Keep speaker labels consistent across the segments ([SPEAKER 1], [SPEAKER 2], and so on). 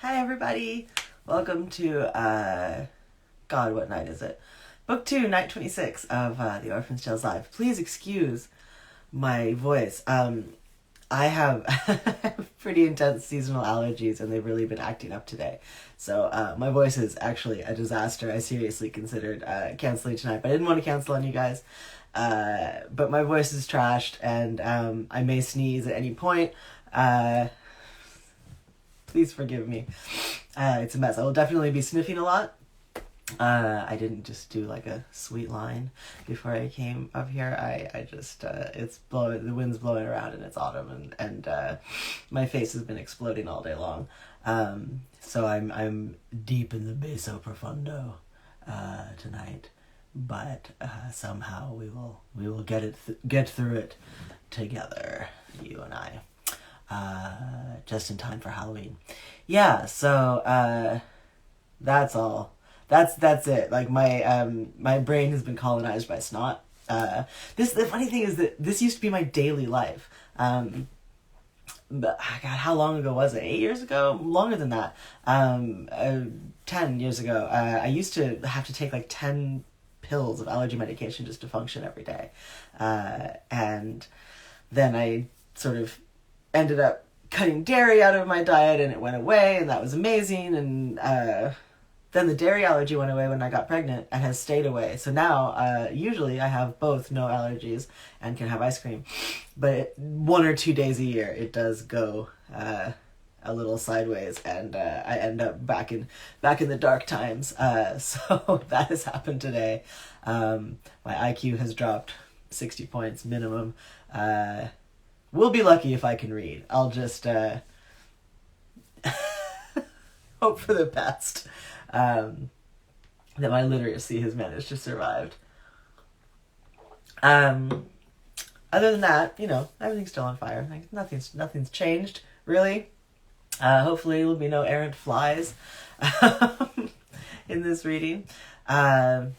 [SPEAKER 1] Hi everybody! Welcome to, God, what night is it? Book 2, night 26 of The Orphan Tales Live. Please excuse my voice. I have pretty intense seasonal allergies and they've really been acting up today. So my voice is actually a disaster. I seriously considered canceling tonight, but I didn't want to cancel on you guys. But my voice is trashed and I may sneeze at any point. Please forgive me. It's a mess. I will definitely be sniffing a lot. I didn't just do like a sweet line before I came up here. I just, it's blowing, the wind's blowing around and it's autumn and my face has been exploding all day long. So I'm deep in the basso profundo, tonight, but, somehow we will get through it together, you and I. Just in time for Halloween. Yeah, so, that's all. That's it. Like, my brain has been colonized by snot. The funny thing is that this used to be my daily life. But, God, how long ago was it? 8 years ago? Longer than that. 10 years ago. I used to have to take, like, 10 pills of allergy medication just to function every day. And then I sort of ended up cutting dairy out of my diet and it went away and that was amazing. And then the dairy allergy went away when I got pregnant and has stayed away. So now usually I have both no allergies and can have ice cream. But 1 or 2 days a year it does go a little sideways and I end up back in the dark times. So that has happened today. My IQ has dropped 60 points minimum. We'll be lucky if I can read. I'll just hope for the best. That my literacy has managed to survive. Other than that, you know, everything's still on fire. Like, nothing's changed, really. Hopefully there will be no errant flies in this reading. As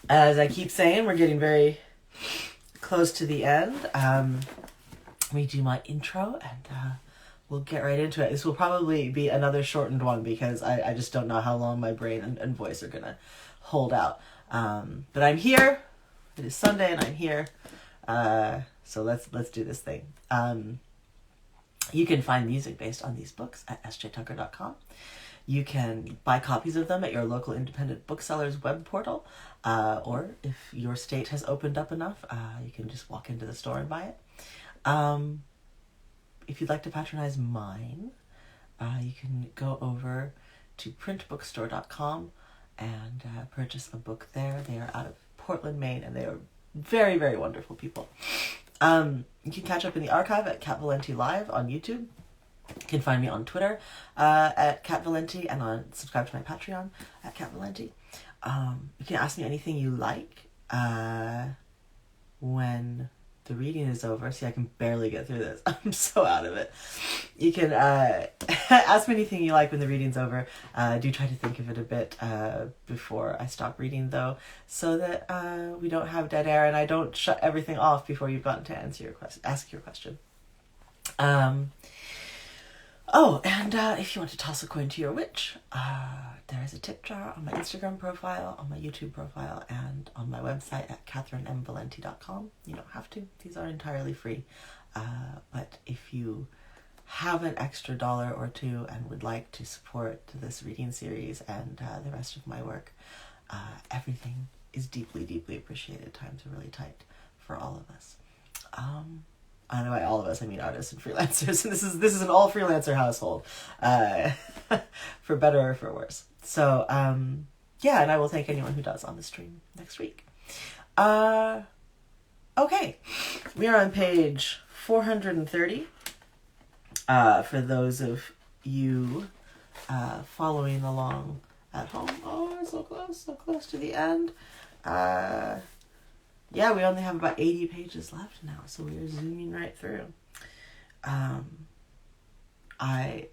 [SPEAKER 1] I keep saying, we're getting very close to the end. Let me do my intro and we'll get right into it. This will probably be another shortened one because I just don't know how long my brain and voice are gonna hold out. But I'm here. It is Sunday and I'm here. So let's do this thing. You can find music based on these books at sjtucker.com. You can buy copies of them at your local independent bookseller's web portal. Or if your state has opened up enough, you can just walk into the store and buy it. If you'd like to patronize mine, you can go over to printbookstore.com and purchase a book there. They are out of Portland, Maine, and they are very, very wonderful people. You can catch up in the archive at Cat Valente Live on YouTube. You can find me on Twitter at Cat Valente and subscribe to my Patreon at Cat Valente. You can ask me anything you like when the reading is over. See, I can barely get through this. I'm so out of it. You can ask me anything you like when the reading's over. Do try to think of it a bit before I stop reading, though, so that we don't have dead air and I don't shut everything off before you've gotten to ask your question. Oh, and if you want to toss a coin to your witch, there is a tip jar on my Instagram profile, on my YouTube profile, and on my website at CatherynneValente.com. You don't have to. These are entirely free. But if you have an extra $1 or $2 and would like to support this reading series and the rest of my work, everything is deeply, deeply appreciated. Times are really tight for all of us. And by all of us, I mean artists and freelancers. This is an all freelancer household, for better or for worse. So, yeah, and I will thank anyone who does on the stream next week. Okay, we are on page 430. For those of you following along at home. Oh, we're so close to the end. Yeah, we only have about 80 pages left now, so we are zooming right through. I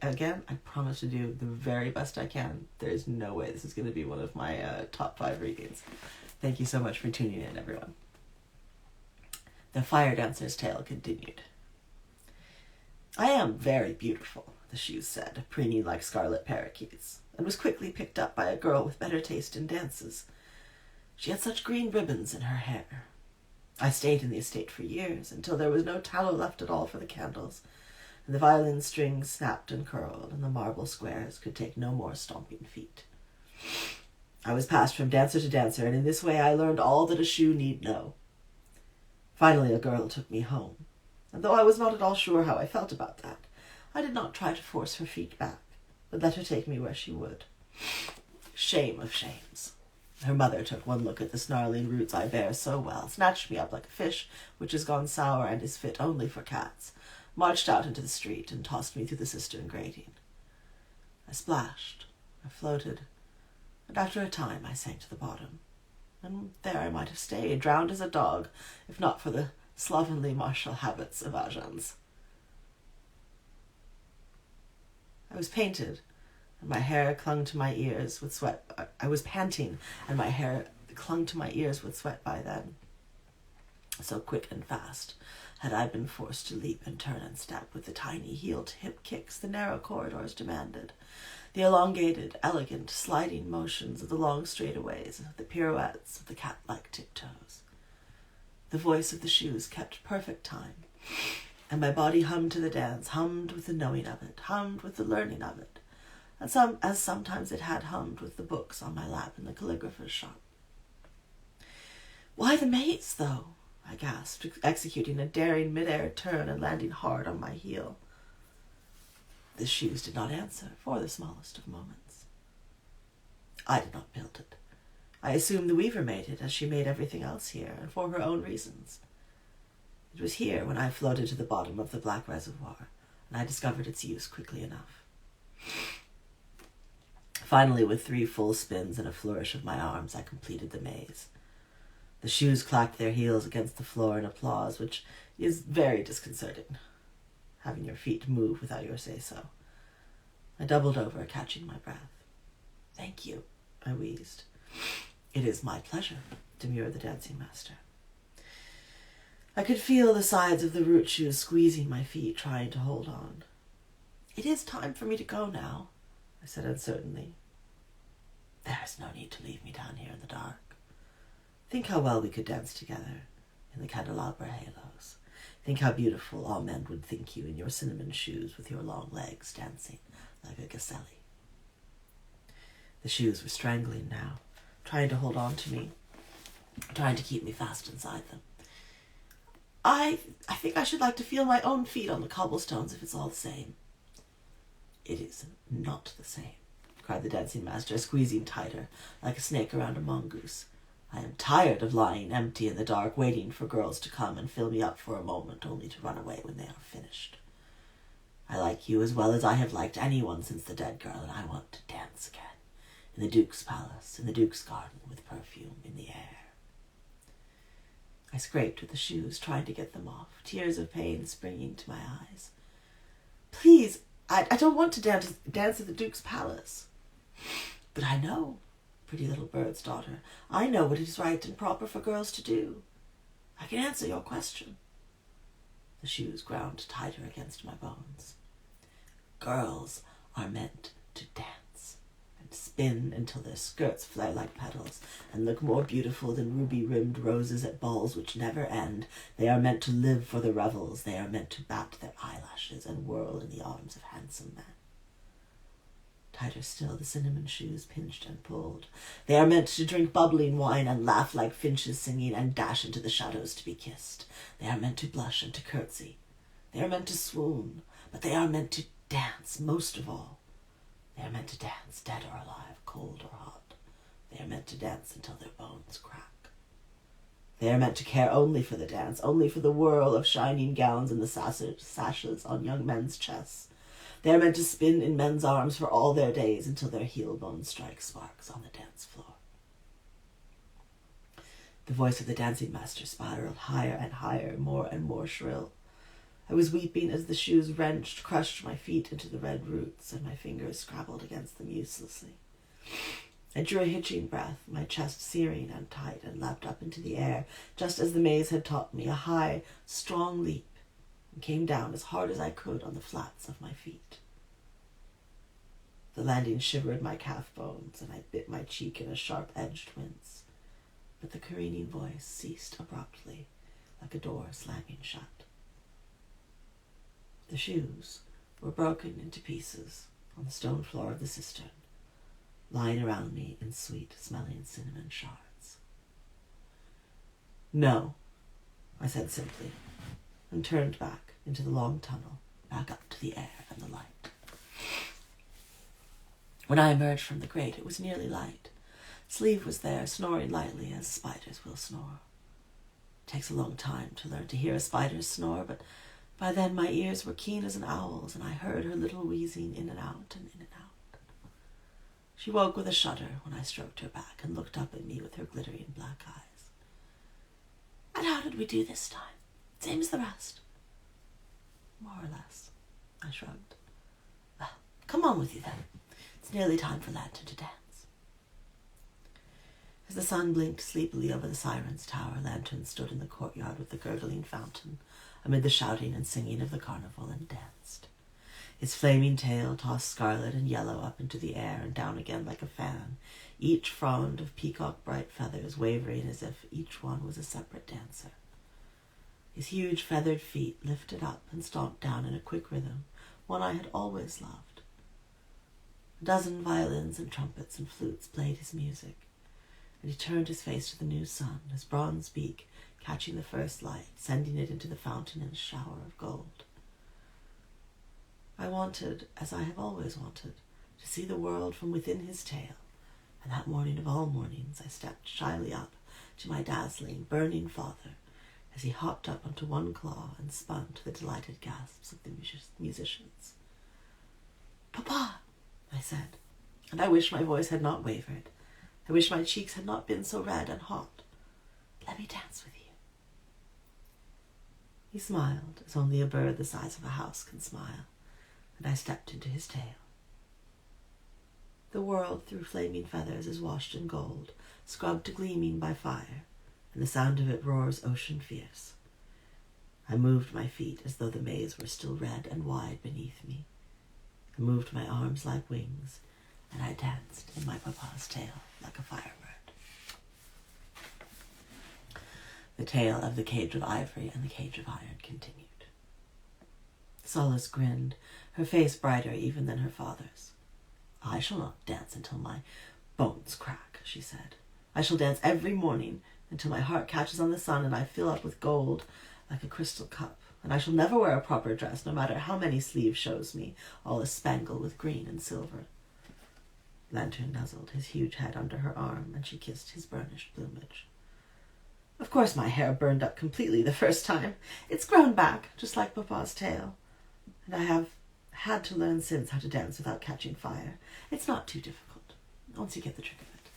[SPEAKER 1] promise to do the very best I can. There's no way this is going to be one of my top 5 readings. Thank you so much for tuning in, everyone. The Fire Dancer's Tale continued. I am very beautiful, the shoes said, preening like scarlet parakeets, and was quickly picked up by a girl with better taste in dances. She had such green ribbons in her hair. I stayed in the estate for years, until there was no tallow left at all for the candles, and the violin strings snapped and curled, and the marble squares could take no more stomping feet. I was passed from dancer to dancer, and in this way I learned all that a shoe need know. Finally, a girl took me home, and though I was not at all sure how I felt about that, I did not try to force her feet back, but let her take me where she would. Shame of shames. Her mother took one look at the snarling roots I bear so well, snatched me up like a fish which has gone sour and is fit only for cats, marched out into the street, and tossed me through the cistern grating. I splashed, I floated, and after a time I sank to the bottom, and there I might have stayed, drowned as a dog, if not for the slovenly martial habits of Ajans. I was painted, and my hair clung to my ears with sweat. I was panting, and my hair clung to my ears with sweat by then. So quick and fast had I been forced to leap and turn and step with the tiny heeled hip kicks the narrow corridors demanded, the elongated, elegant, sliding motions of the long straightaways, the pirouettes of the cat-like tiptoes. The voice of the shoes kept perfect time, and my body hummed to the dance, hummed with the knowing of it, hummed with the learning of it, and sometimes it had hummed with the books on my lap in the calligrapher's shop. "Why the maze, though?" I gasped, executing a daring mid-air turn and landing hard on my heel. The shoes did not answer for the smallest of moments. I did not build it. I assumed the weaver made it, as she made everything else here, and for her own reasons. It was here when I floated to the bottom of the black reservoir, and I discovered its use quickly enough. Finally, with 3 full spins and a flourish of my arms, I completed the maze. The shoes clacked their heels against the floor in applause, which is very disconcerting, having your feet move without your say-so. I doubled over, catching my breath. "Thank you," I wheezed. "It is my pleasure," demurred the dancing master. I could feel the sides of the root shoes squeezing my feet, trying to hold on. "It is time for me to go now," I said uncertainly. "There is no need to leave me down here in the dark. Think how well we could dance together in the candelabra halos. Think how beautiful all men would think you in your cinnamon shoes with your long legs dancing like a gazelle." The shoes were strangling now, trying to hold on to me, trying to keep me fast inside them. I think I should like to feel my own feet on the cobblestones if it's all the same." "It is not the same," cried the dancing master, squeezing tighter, like a snake around a mongoose. "I am tired of lying empty in the dark, waiting for girls to come and fill me up for a moment, only to run away when they are finished. I like you as well as I have liked anyone since the dead girl, and I want to dance again, in the Duke's palace, in the Duke's garden, with perfume in the air." I scraped with the shoes, trying to get them off, tears of pain springing to my eyes. "Please, I don't want to dance at the Duke's palace." "But I know, pretty little bird's daughter, I know what is right and proper for girls to do. I can answer your question." The shoes ground tighter against my bones. "Girls are meant to dance, and spin until their skirts flare like petals, and look more beautiful than ruby-rimmed roses at balls which never end. They are meant to live for the revels. They are meant to bat their eyelashes and whirl in the arms of handsome men." Tighter still the cinnamon shoes pinched and pulled. "They are meant to drink bubbling wine and laugh like finches singing and dash into the shadows to be kissed. They are meant to blush and to curtsy. They are meant to swoon, but they are meant to dance most of all. They are meant to dance, dead or alive, cold or hot. They are meant to dance until their bones crack. They are meant to care only for the dance, only for the whirl of shining gowns and the sashes on young men's chests. They are meant to spin in men's arms for all their days until their heel bones strike sparks on the dance floor." The voice of the dancing master spiraled higher and higher, more and more shrill. I was weeping as the shoes wrenched, crushed my feet into the red roots, and my fingers scrabbled against them uselessly. I drew a hitching breath, my chest searing and tight, and leapt up into the air, just as the maze had taught me, a high, strong leap, and came down as hard as I could on the flats of my feet. The landing shivered my calf bones, and I bit my cheek in a sharp-edged wince, but the careening voice ceased abruptly, like a door slamming shut. The shoes were broken into pieces on the stone floor of the cistern, lying around me in sweet-smelling cinnamon shards. "No," I said simply, and turned back into the long tunnel, back up to the air and the light. When I emerged from the grate, it was nearly light. Sleeve was there, snoring lightly as spiders will snore. It takes a long time to learn to hear a spider snore, but by then my ears were keen as an owl's, and I heard her little wheezing in and out and in and out. She woke with a shudder when I stroked her back and looked up at me with her glittering black eyes. "And how did we do this time? Same as the rest?" "More or less," I shrugged. "Well, come on with you then. It's nearly time for Lantern to dance." As the sun blinked sleepily over the Siren's Tower, Lantern stood in the courtyard with the gurgling fountain amid the shouting and singing of the carnival and danced. His flaming tail tossed scarlet and yellow up into the air and down again like a fan, each frond of peacock-bright feathers wavering as if each one was a separate dancer. His huge feathered feet lifted up and stomped down in a quick rhythm, one I had always loved. A dozen violins and trumpets and flutes played his music, and he turned his face to the new sun, his bronze beak catching the first light, sending it into the fountain in a shower of gold. I wanted, as I have always wanted, to see the world from within his tail, and that morning of all mornings I stepped shyly up to my dazzling, burning father as he hopped up onto one claw and spun to the delighted gasps of the musicians. "Papa," I said, and I wish my voice had not wavered. I wish my cheeks had not been so red and hot. "Let me dance with you." He smiled, as only a bird the size of a house can smile, and I stepped into his tail. The world through flaming feathers is washed in gold, scrubbed to gleaming by fire, and the sound of it roars ocean fierce. I moved my feet as though the maze were still red and wide beneath me. I moved my arms like wings, and I danced in my papa's tail like a firebird. The tale of the cage of ivory and the cage of iron continued. Solace grinned, her face brighter even than her father's. "I shall not dance until my bones crack," she said. "I shall dance every morning until my heart catches on the sun and I fill up with gold like a crystal cup. And I shall never wear a proper dress, no matter how many sleeves shows me, all a-spangled with green and silver." Lantern nuzzled his huge head under her arm, and she kissed his burnished plumage. "Of course my hair burned up completely the first time. It's grown back, just like Papa's tail. And I have had to learn since how to dance without catching fire. It's not too difficult, once you get the trick of it."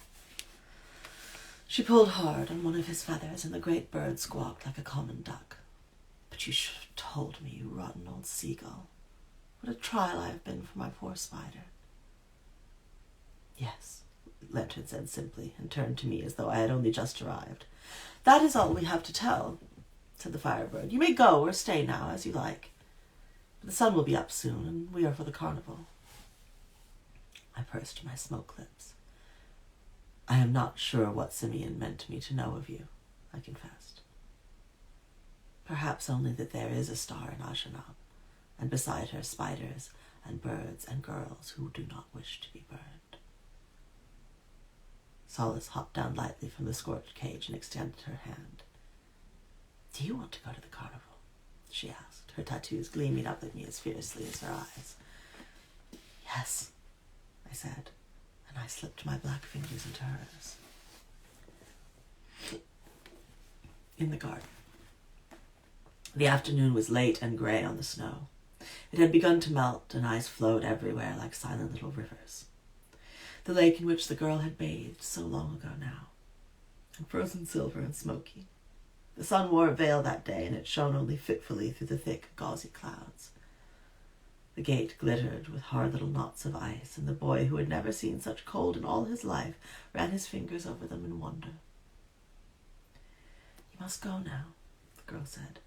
[SPEAKER 1] She pulled hard on one of his feathers, and the great bird squawked like a common duck. "But you should have told me, you rotten old seagull. What a trial I have been for my poor spider." "Yes," Lantern said simply, and turned to me as though I had only just arrived. "That is all we have to tell," said the firebird. "You may go or stay now, as you like. But the sun will be up soon, and we are for the carnival." I pursed my smoke lips. "I am not sure what Simeon meant me to know of you," I confessed. "Perhaps only that there is a star in Agenab, and beside her spiders and birds and girls who do not wish to be burned." Solace hopped down lightly from the scorched cage and extended her hand. "Do you want to go to the carnival?" she asked, her tattoos gleaming up at me as fiercely as her eyes. "Yes," I said, and I slipped my black fingers into hers. In the garden. The afternoon was late and grey on the snow. It had begun to melt, and ice flowed everywhere like silent little rivers. The lake in which the girl had bathed so long ago now, and frozen silver and smoky. The sun wore a veil that day, and it shone only fitfully through the thick, gauzy clouds. The gate glittered with hard little knots of ice, and the boy, who had never seen such cold in all his life, ran his fingers over them in wonder. "You must go now," the girl said.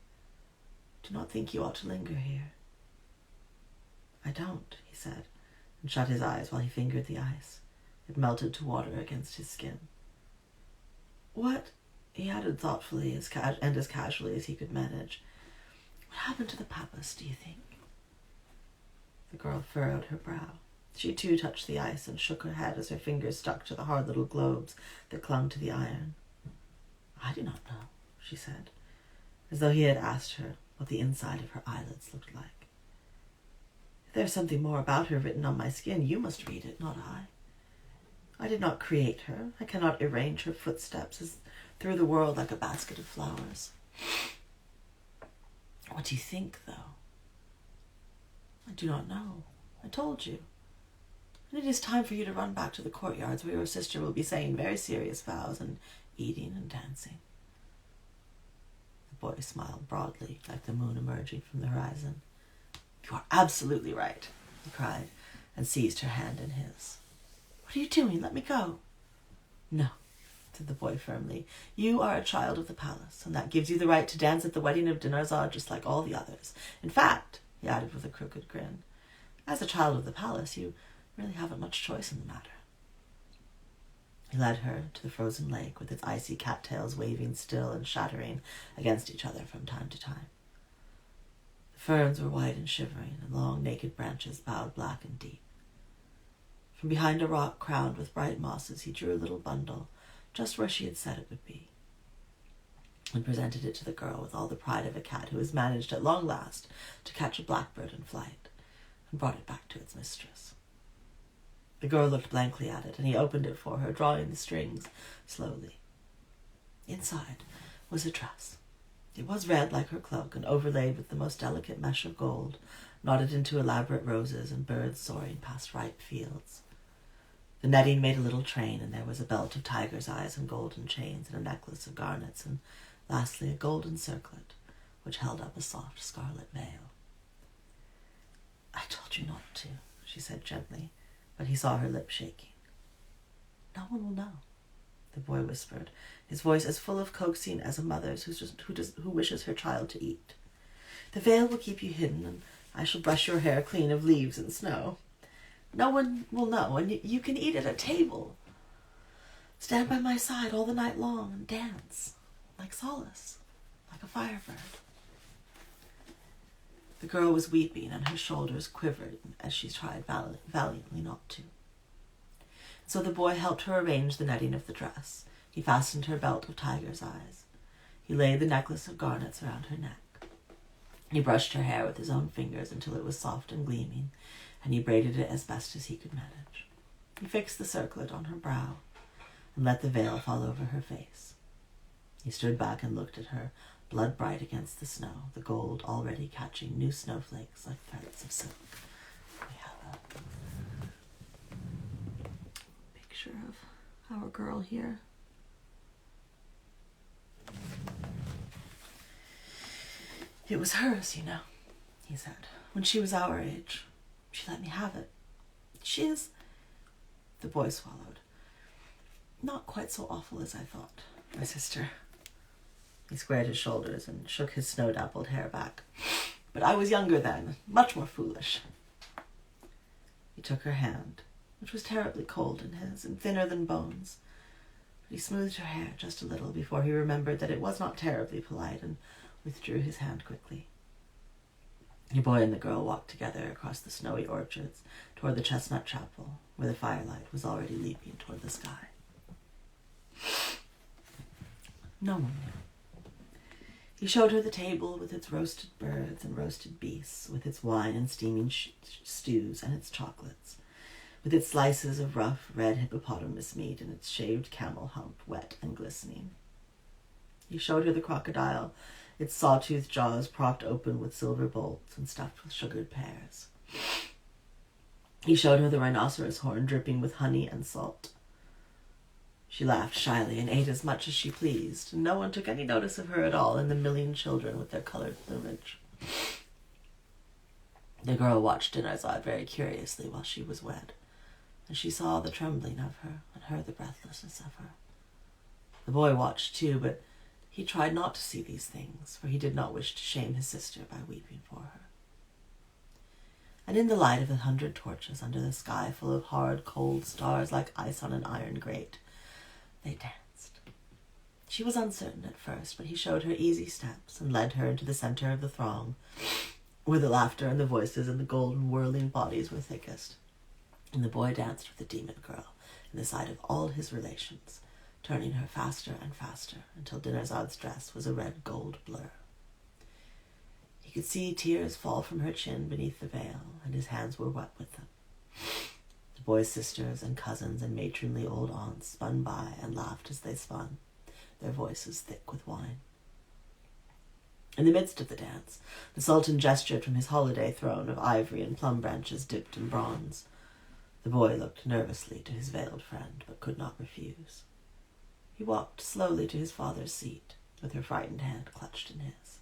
[SPEAKER 1] do not think you ought to linger here." "I don't," he said, and shut his eyes while he fingered the ice. It melted to water against his skin. "What," he added thoughtfully as casually as he could manage, "what happened to the papas, do you think?" The girl furrowed her brow. She too touched the ice and shook her head as her fingers stuck to the hard little globes that clung to the iron. "I do not know," she said, as though he had asked her what the inside of her eyelids looked like. "If there is something more about her written on my skin, you must read it, not I. I did not create her. I cannot arrange her footsteps as through the world like a basket of flowers." "What do you think, though?" "I do not know. I told you. And it is time for you to run back to the courtyards where your sister will be saying very serious vows and eating and dancing." The boy smiled broadly, like the moon emerging from the horizon. "You are absolutely right," he cried, and seized her hand in his. "What are you doing? Let me go." "No," said the boy firmly. "You are a child of the palace, and that gives you the right to dance at the wedding of Dinarzade just like all the others. In fact," he added with a crooked grin, "as a child of the palace, you really haven't much choice in the matter." He led her to the frozen lake with its icy cattails waving still and shattering against each other from time to time. The ferns were white and shivering, and long naked branches bowed black and deep. From behind a rock crowned with bright mosses, he drew a little bundle, just where she had said it would be, and presented it to the girl with all the pride of a cat who has managed at long last to catch a blackbird in flight, and brought it back to its mistress. The girl looked blankly at it, and he opened it for her, drawing the strings slowly. Inside was a dress. It was red like her cloak, and overlaid with the most delicate mesh of gold, knotted into elaborate roses and birds soaring past ripe fields. The netting made a little train, and there was a belt of tiger's eyes and golden chains, and a necklace of garnets, and lastly a golden circlet, which held up a soft scarlet veil. "I told you not to," she said gently, but he saw her lips shaking. "No one will know," the boy whispered, his voice as full of coaxing as a mother's who wishes her child to eat. "The veil will keep you hidden, and I shall brush your hair clean of leaves and snow. No one will know, and you can eat at a table. Stand by my side all the night long and dance, like Solace, like a firebird." The girl was weeping, and her shoulders quivered as she tried valiantly not to. So the boy helped her arrange the netting of the dress. He fastened her belt of tiger's eyes. He laid the necklace of garnets around her neck. He brushed her hair with his own fingers until it was soft and gleaming, and he braided it as best as he could manage. He fixed the circlet on her brow and let the veil fall over her face. He stood back and looked at her, blood bright against the snow, the gold already catching new snowflakes like threads of silk. We have a picture of our girl here. "It was hers, you know," he said, "when she was our age. She let me have it. She is," the boy swallowed, "not quite so awful as I thought, my sister." He squared his shoulders and shook his snow-dappled hair back. "But I was younger then, much more foolish." He took her hand, which was terribly cold in his and thinner than bones. But he smoothed her hair just a little before he remembered that it was not terribly polite, and withdrew his hand quickly. The boy and the girl walked together across the snowy orchards toward the chestnut chapel, where the firelight was already leaping toward the sky. No one knew. He showed her the table with its roasted birds and roasted beasts, with its wine and steaming stews and its chocolates, with its slices of rough red hippopotamus meat and its shaved camel hump, wet and glistening. He showed her the crocodile, its sawtooth jaws propped open with silver bolts and stuffed with sugared pears. He showed her the rhinoceros horn dripping with honey and salt. She laughed shyly and ate as much as she pleased, and no one took any notice of her at all in the million children with their colored plumage. The girl watched Dinarzade very curiously while she was wed, and she saw the trembling of her and heard the breathlessness of her. The boy watched too, but He tried not to see these things, for he did not wish to shame his sister by weeping for her. And in the light of 100 torches, under the sky full of hard, cold stars like ice on an iron grate, they danced. She was uncertain at first, but he showed her easy steps and led her into the center of the throng, where the laughter and the voices and the golden whirling bodies were thickest. And the boy danced with the demon girl in the sight of all his relations, turning her faster and faster until Dinarzad's dress was a red-gold blur. He could see tears fall from her chin beneath the veil, and his hands were wet with them. The boy's sisters and cousins and matronly old aunts spun by and laughed as they spun, their voices thick with wine. In the midst of the dance, the Sultan gestured from his holiday throne of ivory and plum branches dipped in bronze. The boy looked nervously to his veiled friend, but could not refuse. He walked slowly to his father's seat, with her frightened hand clutched in his.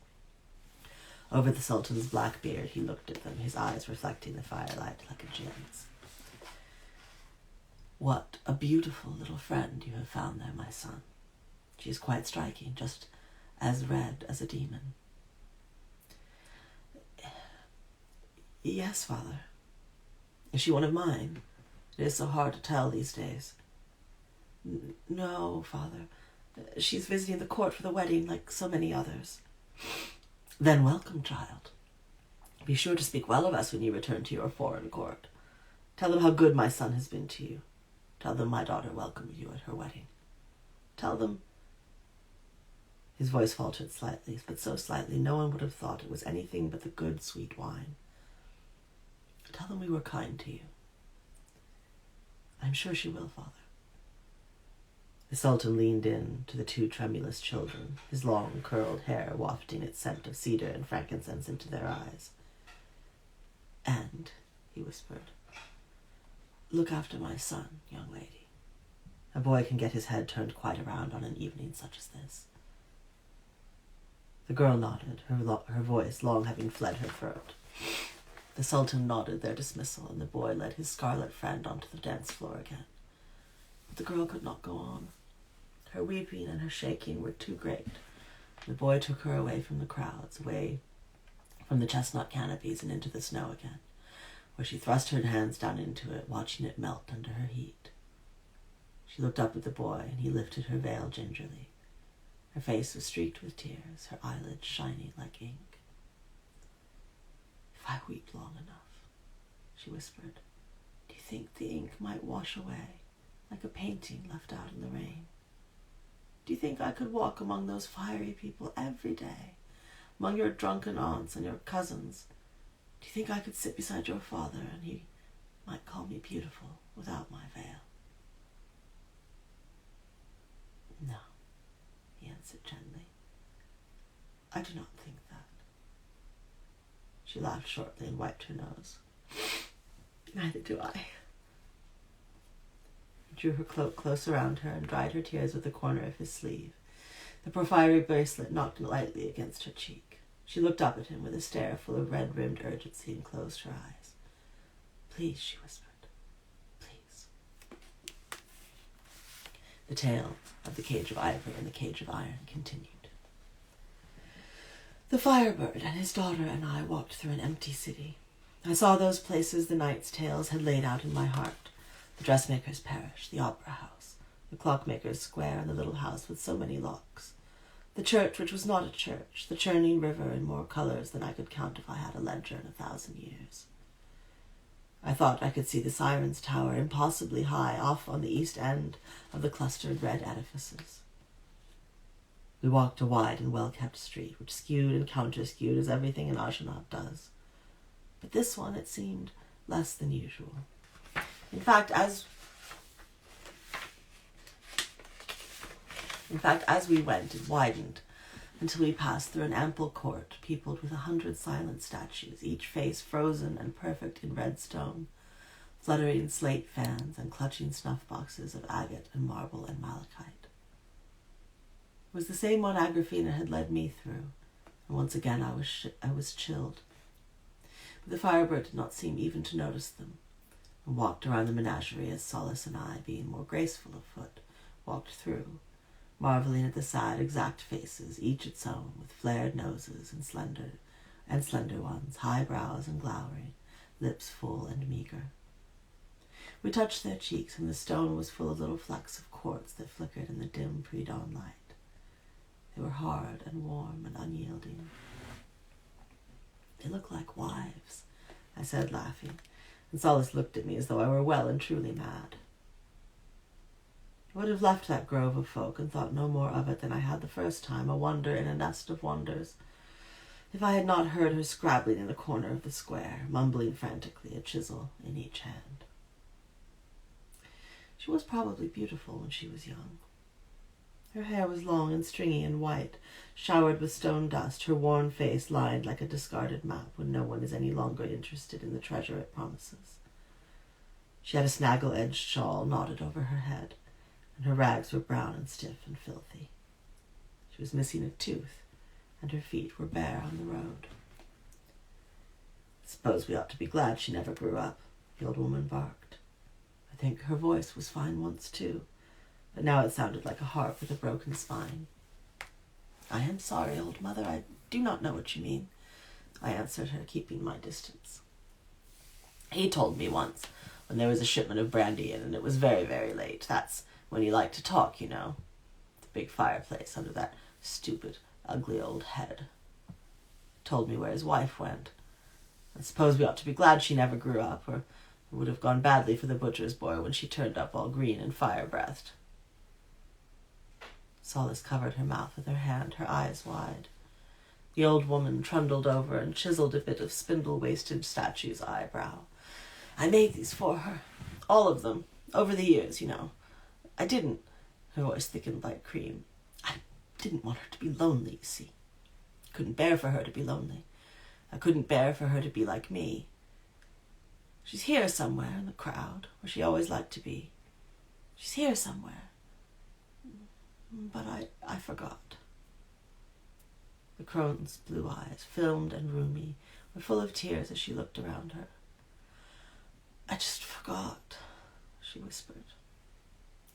[SPEAKER 1] Over the Sultan's black beard he looked at them, his eyes reflecting the firelight like a jinn's. "What a beautiful little friend you have found there, my son. She is quite striking, just as red as a demon." "Yes, father." "Is she one of mine? It is so hard to tell these days." "No, father. She's visiting the court for the wedding like so many others." "Then welcome, child. Be sure to speak well of us when you return to your foreign court. Tell them how good my son has been to you. Tell them my daughter welcomed you at her wedding. Tell them—" His voice faltered slightly, but so slightly no one would have thought it was anything but the good, sweet wine. "Tell them we were kind to you." "I'm sure she will, father." The Sultan leaned in to the 2 tremulous children, his long, curled hair wafting its scent of cedar and frankincense into their eyes. "And," he whispered, "look after my son, young lady. A boy can get his head turned quite around on an evening such as this." The girl nodded, her voice long having fled her throat. The Sultan nodded their dismissal, and the boy led his scarlet friend onto the dance floor again. But the girl could not go on. Her weeping and her shaking were too great. The boy took her away from the crowds, away from the chestnut canopies and into the snow again, where she thrust her hands down into it, watching it melt under her heat. She looked up at the boy, and he lifted her veil gingerly. Her face was streaked with tears, her eyelids shining like ink. "If I weep long enough," she whispered, "do you think the ink might wash away, like a painting left out in the rain? Do you think I could walk among those fiery people every day, among your drunken aunts and your cousins? Do you think I could sit beside your father and he might call me beautiful without my veil?" "No," he answered gently. "I do not think that." She laughed shortly and wiped her nose. "Neither do I." He drew her cloak close around her and dried her tears with the corner of his sleeve. The porphyry bracelet knocked lightly against her cheek. She looked up at him with a stare full of red-rimmed urgency and closed her eyes. "Please," she whispered. "Please." The tale of the cage of ivory and the cage of iron continued. The Firebird and his daughter and I walked through an empty city. I saw those places the knight's tales had laid out in my heart. The dressmaker's parish, the opera house, the clockmaker's square, and the little house with so many locks. The church which was not a church, the churning river in more colors than I could count if I had a ledger in 1,000 years. I thought I could see the Siren's Tower impossibly high off on the east end of the clustered red edifices. We walked a wide and well-kept street, which skewed and counter-skewed as everything in Agenat does. But this one, it seemed, less than usual. In fact, as we went, it widened until we passed through an ample court peopled with 100 silent statues, each face frozen and perfect in red stone, fluttering slate fans and clutching snuff boxes of agate and marble and malachite. It was the same one Agrafena had led me through, and once again I was chilled. But the Firebird did not seem even to notice them, and walked around the menagerie as Solace and I, being more graceful of foot, walked through, marveling at the sad, exact faces, each its own, with flared noses and slender ones, high brows and glowering, lips full and meager. We touched their cheeks, and the stone was full of little flecks of quartz that flickered in the dim pre-dawn light. They were hard and warm and unyielding. "They look like wives," I said, laughing, and Solace looked at me as though I were well and truly mad. I would have left that grove of folk and thought no more of it than I had the first time, a wonder in a nest of wonders, if I had not heard her scrabbling in the corner of the square, mumbling frantically, a chisel in each hand. She was probably beautiful when she was young. Her hair was long and stringy and white, showered with stone dust, her worn face lined like a discarded map when no one is any longer interested in the treasure it promises. She had a snaggle-edged shawl knotted over her head, and her rags were brown and stiff and filthy. She was missing a tooth, and her feet were bare on the road. "I suppose we ought to be glad she never grew up," the old woman barked. I think her voice was fine once, too, but now it sounded like a harp with a broken spine. "I am sorry, old mother, I do not know what you mean," I answered her, keeping my distance. "He told me once, when there was a shipment of brandy in, and it was very, very late. That's when you like to talk, you know. The big fireplace under that stupid, ugly old head. Told me where his wife went. I suppose we ought to be glad she never grew up, or it would have gone badly for the butcher's boy when she turned up all green and fire-breathed." Solace covered her mouth with her hand, her eyes wide. The old woman trundled over and chiseled a bit of spindle-waisted statue's eyebrow. "I made these for her. All of them. Over the years, you know. I didn't," her voice thickened like cream, "I didn't want her to be lonely, you see. I couldn't bear for her to be lonely. I couldn't bear for her to be like me. She's here somewhere in the crowd, where she always liked to be. She's here somewhere. But I forgot." The crone's blue eyes, filmed and roomy, were full of tears as she looked around her. "I just forgot," she whispered.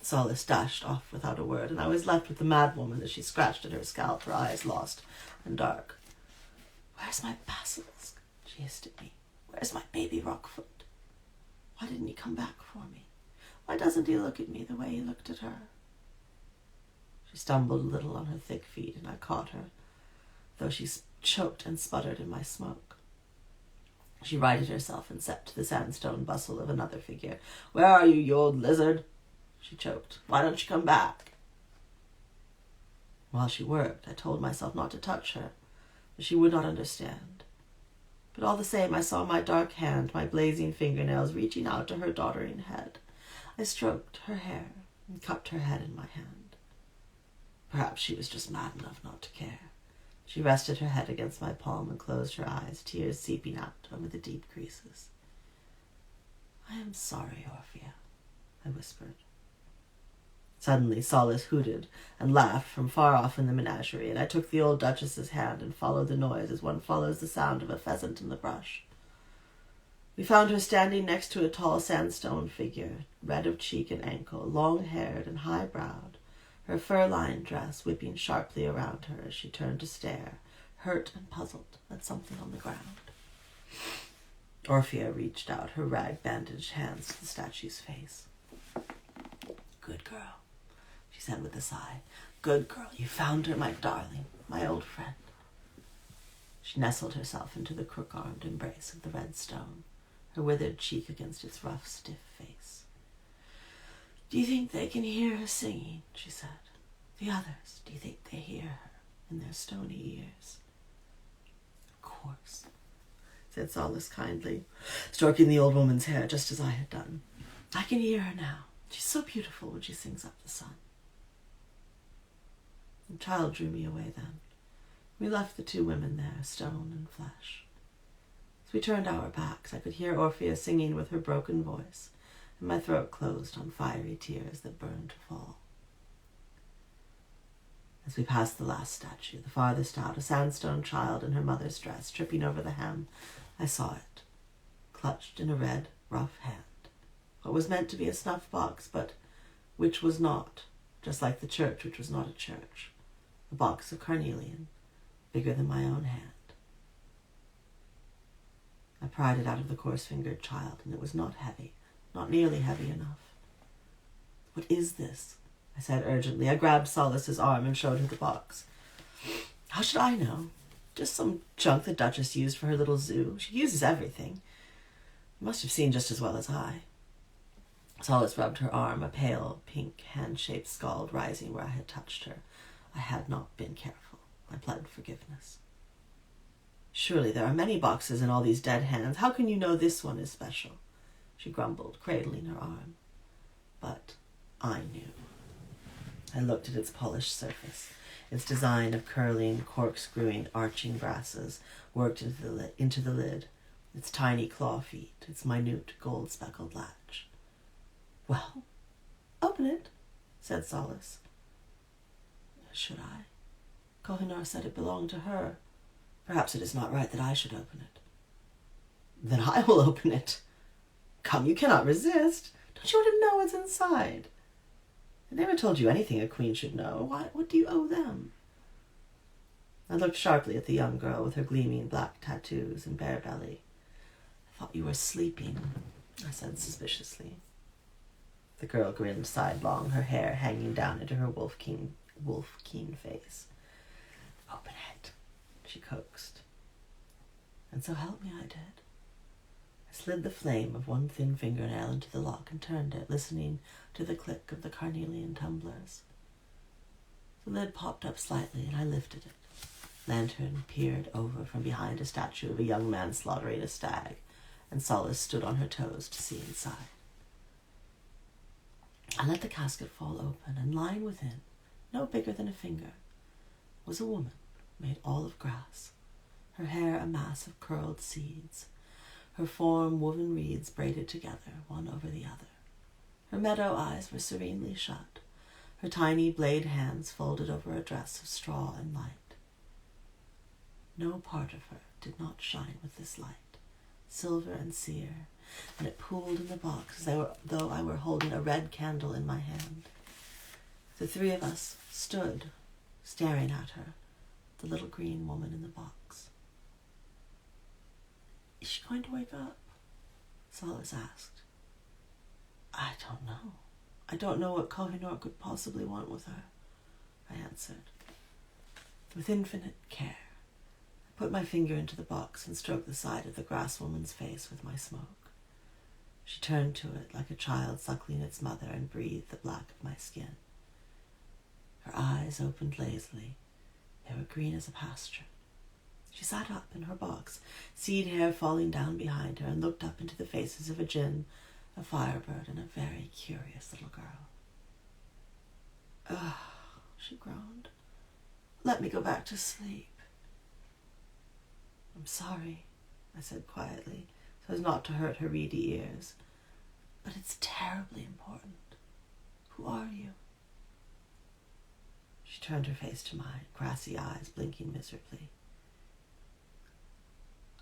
[SPEAKER 1] Solace dashed off without a word, and I was left with the mad woman as she scratched at her scalp, her eyes lost and dark. "Where's my basilisk?" she hissed at me. "Where's my baby Rockfoot? Why didn't he come back for me? Why doesn't he look at me the way he looked at her?" She stumbled a little on her thick feet, and I caught her, though she choked and sputtered in my smoke. She righted herself and set to the sandstone bustle of another figure. "Where are you, you old lizard?" she choked. "Why don't you come back?" While she worked, I told myself not to touch her, but she would not understand. But all the same, I saw my dark hand, my blazing fingernails reaching out to her doddering head. I stroked her hair and cupped her head in my hand. Perhaps she was just mad enough not to care. She rested her head against my palm and closed her eyes, tears seeping out over the deep creases. "I am sorry, Orphea," I whispered. Suddenly Solace hooted and laughed from far off in the menagerie, and I took the old duchess's hand and followed the noise as one follows the sound of a pheasant in the brush. We found her standing next to a tall sandstone figure, red of cheek and ankle, long-haired and high-browed, her fur-lined dress whipping sharply around her as she turned to stare, hurt and puzzled, at something on the ground. Orphea reached out her rag-bandaged hands to the statue's face. "Good girl," she said with a sigh. "Good girl. You found her, my darling, my old friend." She nestled herself into the crook-armed embrace of the red stone, her withered cheek against its rough, stiff face. "Do you think they can hear her singing?" she said. "The others, do you think they hear her in their stony ears?" "Of course," said Solace kindly, stroking the old woman's hair just as I had done. "I can hear her now. She's so beautiful when she sings up the sun." The child drew me away then. We left the two women there, stone and flesh. As we turned our backs, I could hear Orphea singing with her broken voice, and my throat closed on fiery tears that burned to fall. As we passed the last statue, the farthest out, a sandstone child in her mother's dress, tripping over the hem, I saw it, clutched in a red, rough hand. What was meant to be a snuff box, but which was not, just like the church, which was not a church. A box of carnelian, bigger than my own hand. I pried it out of the coarse-fingered child, and it was not heavy, not nearly heavy enough. "What is this?" I said urgently. I grabbed Solace's arm and showed her the box. "How should I know? Just some junk the Duchess used for her little zoo. She uses everything. You must have seen just as well as I." Solace rubbed her arm, a pale, pink, hand-shaped scald rising where I had touched her. I had not been careful. I pled forgiveness. "Surely there are many boxes in all these dead hands. How can you know this one is special?" she grumbled, cradling her arm. But I knew. I looked at its polished surface, its design of curling, corkscrewing, arching brasses worked into the lid, its tiny claw feet, its minute gold-speckled latch. "Well, open it," said Solace. Should I? Kohinoor said it belonged to her. Perhaps it is not right that I should open it. "Then I will open it." "Come, you cannot resist. Don't you want to know what's inside?" "I never told you anything a queen should know. What do you owe them?" I looked sharply at the young girl with her gleaming black tattoos and bare belly. "I thought you were sleeping," I said suspiciously. The girl grinned sidelong, her hair hanging down into her wolf-keen face. "Open it," she coaxed. And so help me I did. I slid the flame of one thin fingernail into the lock and turned it, listening to the click of the carnelian tumblers. The lid popped up slightly, and I lifted it. Lantern peered over from behind a statue of a young man slaughtering a stag, and Solace stood on her toes to see inside. I let the casket fall open, and lying within, no bigger than a finger, was a woman made all of grass, her hair a mass of curled seeds, her form woven reeds braided together, one over the other. Her meadow eyes were serenely shut, her tiny blade hands folded over a dress of straw and light. No part of her did not shine with this light, silver and sear, and it pooled in the box as though I were holding a red candle in my hand. The three of us stood, staring at her, the little green woman in the box. "Is she going to wake up?" Solace asked. "I don't know. I don't know what Kohinoor could possibly want with her," I answered. With infinite care, I put my finger into the box and stroked the side of the grass woman's face with my smoke. She turned to it like a child suckling its mother and breathed the black of my skin. Her eyes opened lazily. They were green as a pasture. She sat up in her box, seed hair falling down behind her, and looked up into the faces of a jinn, a firebird, and a very curious little girl. "Ugh," she groaned. "Let me go back to sleep." "I'm sorry," I said quietly, so as not to hurt her reedy ears. "But it's terribly important. Who are you?" She turned her face to mine, grassy eyes blinking miserably.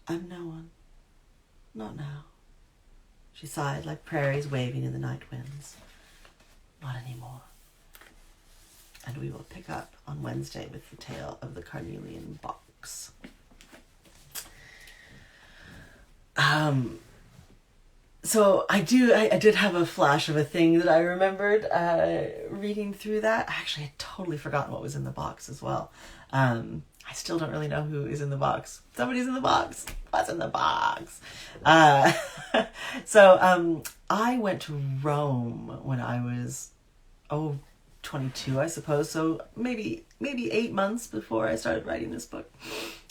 [SPEAKER 1] "I'm no one. Not now." She sighed like prairies waving in the night winds. "Not anymore." And we will pick up on Wednesday with the tale of the carnelian box. So I did have a flash of a thing that I remembered reading through that. Actually, I had totally forgotten what was in the box as well. I still don't really know who is in the box. Somebody's in the box. What's in the box? So I went to Rome when I was 22, I suppose. So maybe 8 months before I started writing this book.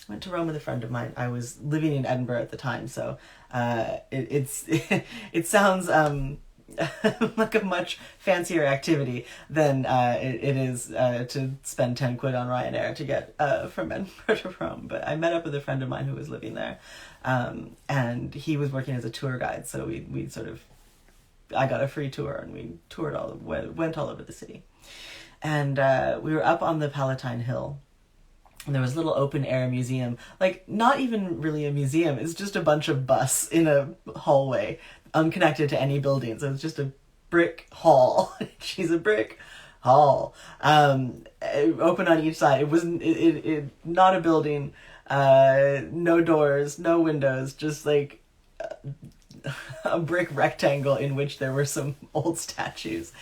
[SPEAKER 1] I went to Rome with a friend of mine. I was living in Edinburgh at the time, so it sounds like a much fancier activity than it is to spend 10 quid on Ryanair to get from Edinburgh to Rome. But I met up with a friend of mine who was living there, and he was working as a tour guide, so I got a free tour, and we went all over the city. And we were up on the Palatine Hill, and there was a little open-air museum, like not even really a museum, it's just a bunch of bus in a hallway, unconnected to any buildings. So it's just a brick hall. She's a brick tall, open on each side. It wasn't not a building, no doors, no windows, just like a brick rectangle in which there were some old statues.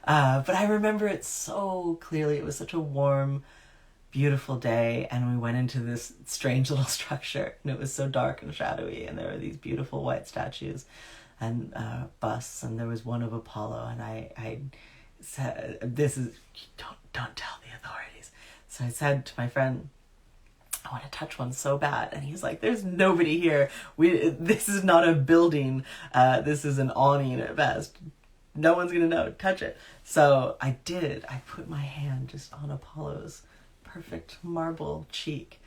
[SPEAKER 1] But I remember it so clearly. It was such a warm, beautiful day, and we went into this strange little structure, and it was so dark and shadowy, and there were these beautiful white statues and busts, and there was one of Apollo, and I said, "This is, don't tell the authorities." So I said to my friend, "I want to touch one so bad," and he's like, "There's nobody here. This is not a building. This is an awning at best. No one's gonna know. Touch it." So I did. I put my hand just on Apollo's perfect marble cheek,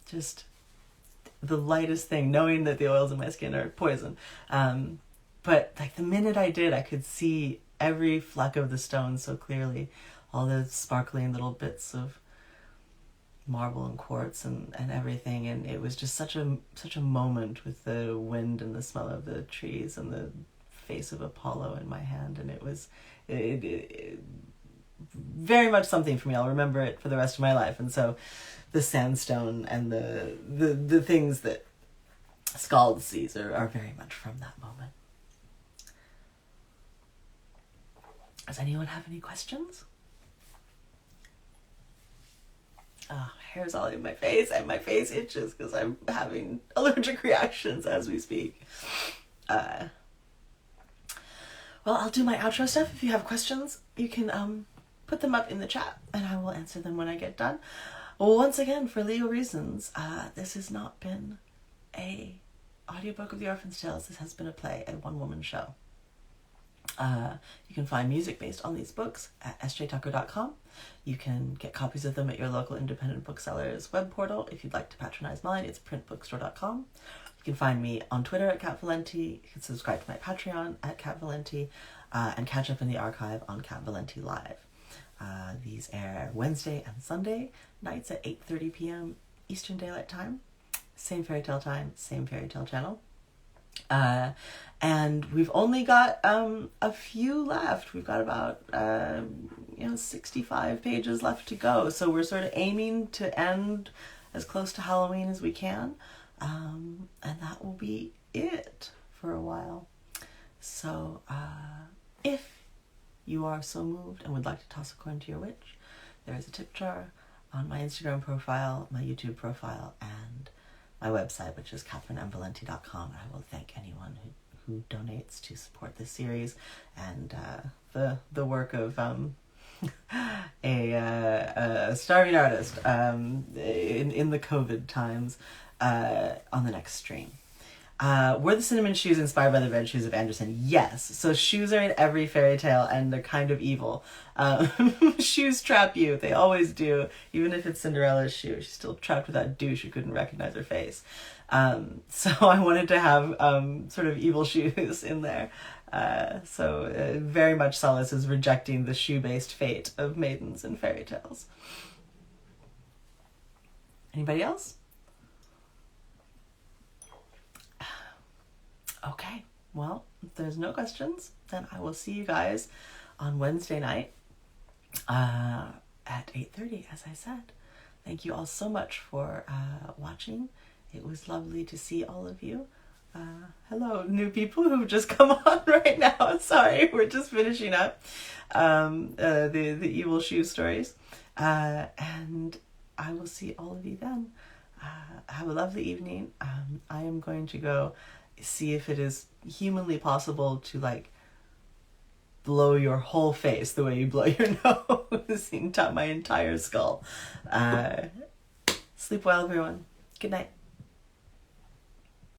[SPEAKER 1] just the lightest thing, knowing that the oils in my skin are poison. But like the minute I did, I could see every fleck of the stone so clearly, all the sparkling little bits of marble and quartz and everything, and it was just such a moment with the wind and the smell of the trees and the face of Apollo in my hand, and it was it very much something for me. I'll remember it for the rest of my life. And so the sandstone and the things that Skald sees are very much from that moment. Does anyone have any questions? Oh, hair's all in my face, and my face itches because I'm having allergic reactions as we speak. Well, I'll do my outro stuff. If you have questions, you can put them up in the chat, and I will answer them when I get done. Well, once again, for legal reasons, this has not been a audiobook of The Orphan's Tales. This has been a play, a one-woman show. You can find music based on these books at sjtucker.com. You can get copies of them at your local independent bookseller's web portal. If you'd like to patronize mine, it's printbookstore.com. You can find me on Twitter at Cat Valente. You can subscribe to my Patreon at Cat Valente, and catch up in the archive on Cat Valente Live. These air Wednesday and Sunday nights at 8:30 p.m. Eastern Daylight Time. Same fairy tale time, same fairy tale channel. And we've only got a few left. We've got about 65 pages left to go. So we're sort of aiming to end as close to Halloween as we can. And that will be it for a while. So if you are so moved and would like to toss a coin to your witch, there is a tip jar on my Instagram profile, my YouTube profile, and my website, which is CatherynneValente.com. I will thank anyone who donates to support this series and the work of a starving artist in the COVID times on the next stream. Were the cinnamon shoes inspired by the red shoes of Andersen? Yes. So shoes are in every fairy tale, and they're kind of evil. Shoes trap you. They always do. Even if it's Cinderella's shoe, she's still trapped with that douche who couldn't recognize her face. So I wanted to have sort of evil shoes in there. So very much Solace is rejecting the shoe-based fate of maidens in fairy tales. Anybody else? Okay, well, if there's no questions, then I will see you guys on Wednesday night at 8:30, as I said. Thank you all so much for watching. It was lovely to see all of you. Hello, new people who've just come on right now. Sorry, we're just finishing up the evil shoe stories. And I will see all of you then. Have a lovely evening. I am going to go see if it is humanly possible to blow your whole face the way you blow your nose into my entire skull. Sleep well, everyone. Good night.